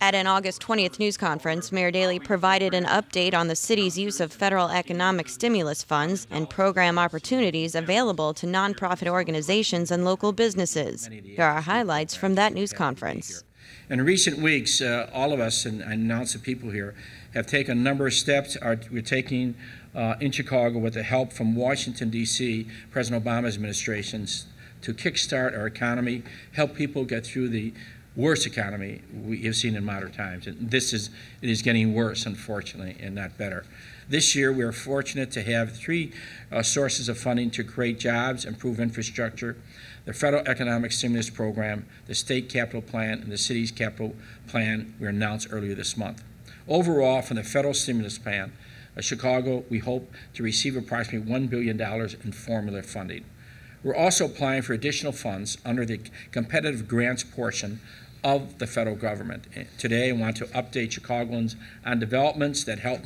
At an August 20th news conference, Mayor Daley provided an update on the city's use of federal economic stimulus funds and program opportunities available to nonprofit organizations and local businesses. Here are highlights from that news conference. In recent weeks, all of us, and I announce the people here, have taken a number of steps. We're taking in Chicago with the help from Washington, D.C., President Obama's administrations, to kickstart our economy, help people get through the worst economy we have seen in modern times. And it is getting worse, unfortunately, and not better. This year, we are fortunate to have three sources of funding to create jobs, improve infrastructure: the federal economic stimulus program, the state capital plan, and the city's capital plan we announced earlier this month. Overall, from the federal stimulus plan, Chicago, we hope to receive approximately $1 billion in formula funding. We're also applying for additional funds under the competitive grants portion of the federal government. Today, I want to update Chicagoans on developments that help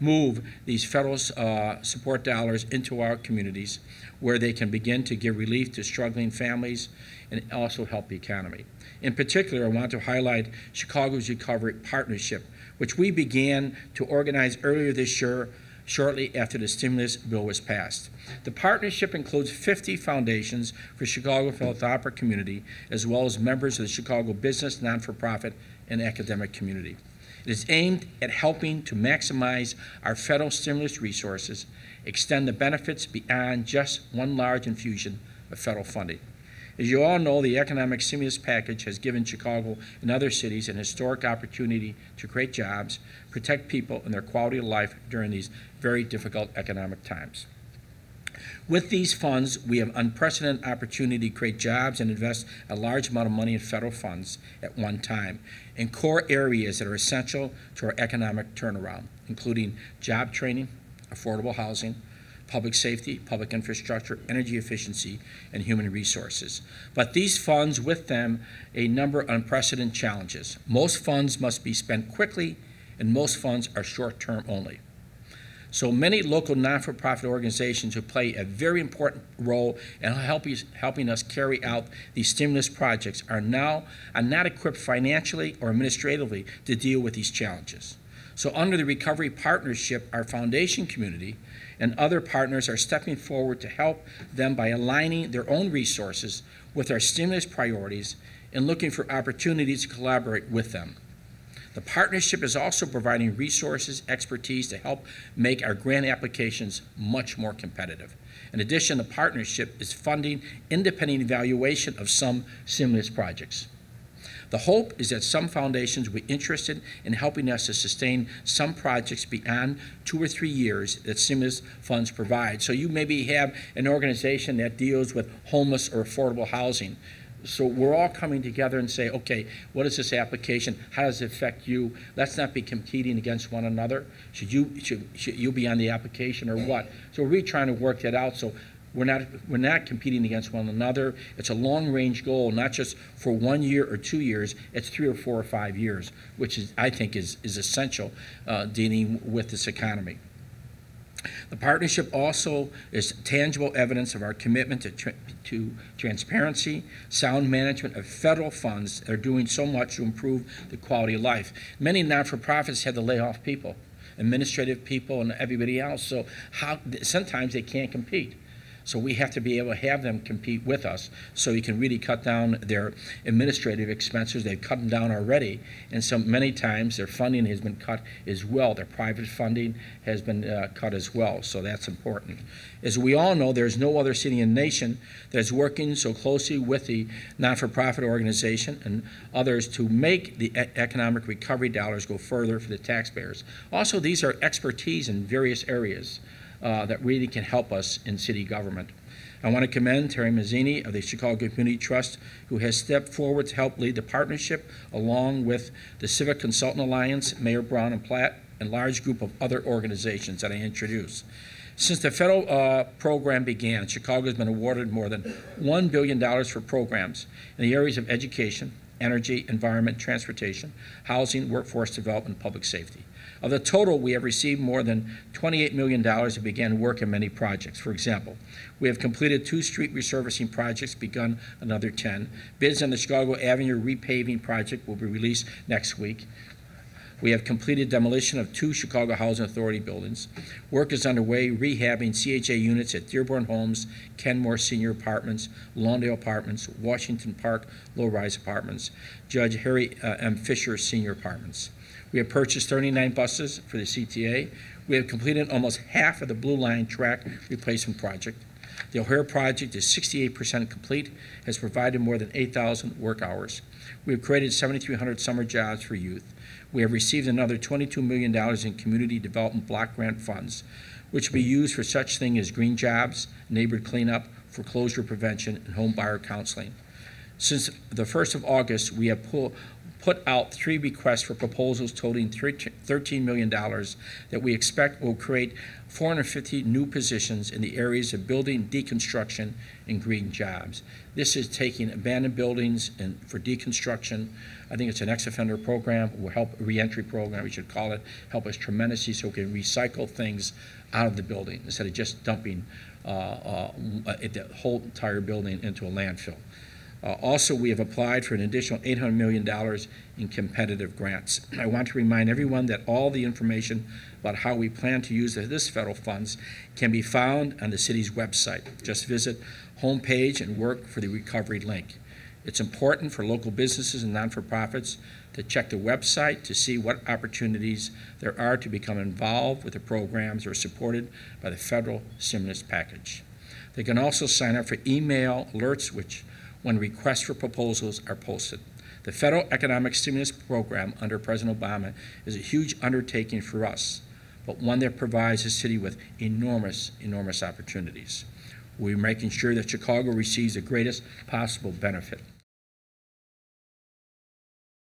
move these federal support dollars into our communities, where they can begin to give relief to struggling families and also help the economy. In particular, I want to highlight Chicago's Recovery Partnership, which we began to organize earlier this year, shortly after the stimulus bill was passed. The partnership includes 50 foundations for Chicago philanthropic community, as well as members of the Chicago business, non-for-profit, and academic community. It is aimed at helping to maximize our federal stimulus resources, extend the benefits beyond just one large infusion of federal funding. As you all know, the economic stimulus package has given Chicago and other cities an historic opportunity to create jobs, protect people and their quality of life during these very difficult economic times. With these funds, we have unprecedented opportunity to create jobs and invest a large amount of money in federal funds at one time in core areas that are essential to our economic turnaround, including job training, affordable housing, public safety, public infrastructure, energy efficiency, and human resources. But these funds, with them, a number of unprecedented challenges. Most funds must be spent quickly, and most funds are short-term only. So many local non-for-profit organizations who play a very important role in helping us carry out these stimulus projects are not equipped financially or administratively to deal with these challenges. So under the Recovery Partnership, our foundation community and other partners are stepping forward to help them by aligning their own resources with our stimulus priorities and looking for opportunities to collaborate with them. The partnership is also providing resources, expertise to help make our grant applications much more competitive. In addition, the partnership is funding independent evaluation of some stimulus projects. The hope is that some foundations will be interested in helping us to sustain some projects beyond 2 or 3 years that stimulus funds provide. So you maybe have an organization that deals with homeless or affordable housing. So we're all coming together and say, okay, what is this application? How does it affect you? Let's not be competing against one another. Should you be on the application or what? So we're really trying to work that out. So we're not competing against one another. It's a long-range goal, not just for 1 year or 2 years. It's 3 or 4 or 5 years, which I think is essential dealing with this economy. The partnership also is tangible evidence of our commitment to transparency, sound management of federal funds that are doing so much to improve the quality of life. Many not-for-profits had to lay off people, administrative people, and everybody else. So sometimes they can't compete. So we have to be able to have them compete with us so you can really cut down their administrative expenses. They've cut them down already, and many times their funding has been cut as well. Their private funding has been cut as well, so that's important. As we all know, there's no other city in the nation that is working so closely with the not-for-profit organization and others to make the economic recovery dollars go further for the taxpayers. Also, these are expertise in various areas that really can help us in city government. I want to commend Terry Mazzini of the Chicago Community Trust, who has stepped forward to help lead the partnership, along with the Civic Consultant Alliance, Mayor Brown and Platt, and a large group of other organizations that I introduced. Since the federal program began, Chicago has been awarded more than $1 billion for programs in the areas of education, energy, environment, transportation, housing, workforce development, public safety. Of the total, we have received more than $28 million and began work on many projects. For example, we have completed 2 street resurfacing projects, begun another 10. Bids on the Chicago Avenue repaving project will be released next week. We have completed demolition of 2 Chicago Housing Authority buildings. Work is underway rehabbing CHA units at Dearborn Homes, Kenmore Senior Apartments, Lawndale Apartments, Washington Park Low-Rise Apartments, Judge Harry M. Fisher Senior Apartments. We have purchased 39 buses for the CTA. We have completed almost half of the Blue Line track replacement project. The O'Hare project is 68% complete, has provided more than 8,000 work hours. We have created 7,300 summer jobs for youth. We have received another $22 million in community development block grant funds, which will be used for such things as green jobs, neighborhood cleanup, foreclosure prevention, and home buyer counseling. Since the 1st of August, we have put out 3 requests for proposals totaling $13 million that we expect will create 450 new positions in the areas of building deconstruction and green jobs. This is taking abandoned buildings and for deconstruction. I think it's an ex-offender program, or help reentry program, we should call it, help us tremendously so we can recycle things out of the building instead of just dumping the whole entire building into a landfill. Also, we have applied for an additional $800 million in competitive grants. I want to remind everyone that all the information about how we plan to use this federal funds can be found on the city's website. Just visit homepage and work for the recovery link. It's important for local businesses and non-for-profits to check the website to see what opportunities there are to become involved with the programs that are supported by the federal stimulus package. They can also sign up for email alerts when requests for proposals are posted. The federal economic stimulus program under President Obama is a huge undertaking for us, but one that provides the city with enormous opportunities. We're making sure that Chicago receives the greatest possible benefit.